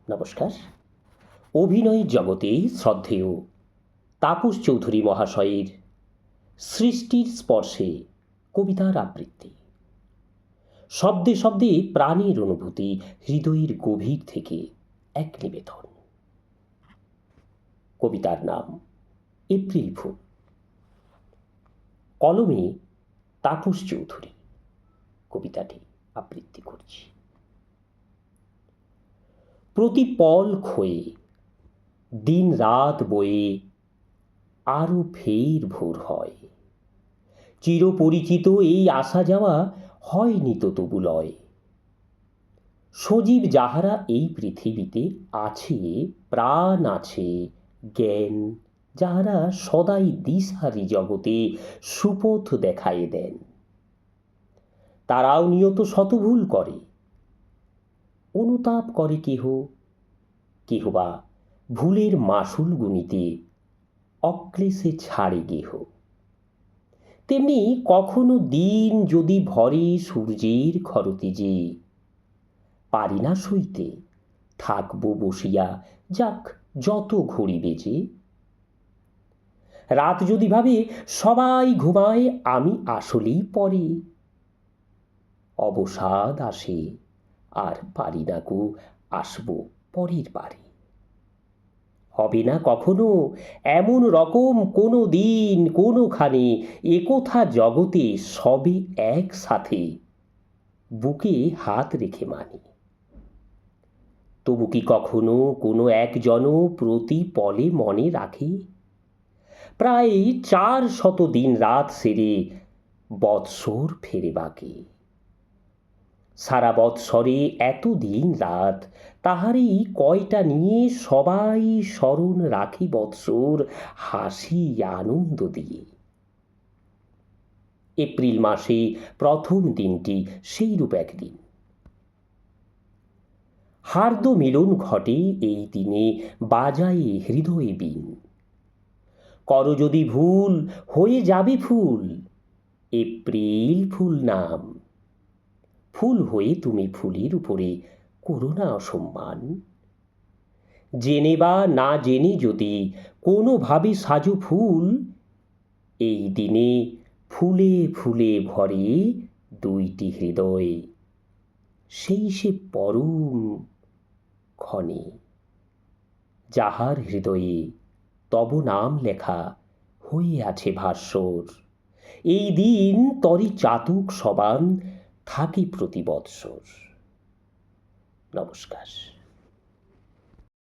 নমস্কার। অভিনয় জগতে শ্রদ্ধেয় তাপস চৌধুরী মহাশয়ের সৃষ্টির স্পর্শে কবিতার আবৃত্তি। শব্দে শব্দে প্রাণের অনুভূতি, হৃদয়ের গভীর থেকে এক নিবেদন। কবিতার নাম এপ্রিল ফুল। কলমে তাপস চৌধুরী কবিতাটি আবৃত্তি করছি। প্রতি পল ক্ষয়ে দিন রাত বয়ে আরো ফের ভোর হয়। চিরপরিচিত এই আসা যাওয়া হয়নি তো তবু লয়। সজীব যাহারা এই পৃথিবীতে আছে, প্রাণ আছে, জ্ঞান যাহারা সদাই দিশারি জগতে সুপথ দেখায়ে দেন, তারাও নিয়ত শতভুল করে। অনুতাপ করে কেহ, কেহ বা ভুলের মাসুল গুনিতে অক্লেশে ছাড়ে গেহ। তেমনি কখনো দিন যদি ভরে সূর্যের খরতেজে, পারি না সইতে, থাকবো বসিয়া, যাক যত ঘড়ি বেজে। রাত যদি ভাবে সবাই ঘুমায়, আমি আসলেই পরে। অবসাদ আসে, আর পারি না গো আসবো পরের বারে। হবে না কখনো এমন রকম কোনো দিন কোনোখানে, একথা জগতে সবে একসাথে বুকে হাত রেখে মানি। তবু কি কখনো কোনো একজন প্রতি পলে মনে রাখে? প্রায় 400 দিন রাত সেরে বৎসর ফেরে বাকে। সারা বৎসরে এত দিন রাত, তাহারই কয়টা নিয়ে সবাই স্মরণ রাখি বৎসর হাসি আনন্দ দিয়ে। এপ্রিল মাসে প্রথম দিনটি সেইরূপ একদিন। হার্দ মিলন ঘটে এই দিনে, বাজায়ে হৃদয়ে বীণ। করো যদি ভুল, হয়ে যাবে ফুল, এপ্রিল ফুল নাম। ফুল হয়ে তুমি ফুলের উপরে করো না অসম্মান। জেনে বা না জেনে যদি কোনোভাবে সাজো ফুল, এই দিনে ফুলে ফুলে ভরে দুইটি হৃদয়, সেই সে পরম ক্ষণে যাহার হৃদয়ে তব নাম লেখা হয়ে আছে ভাস্বর। এই দিন তরি চাতুক সবান থাকে প্রতি বৎসর। নমস্কার।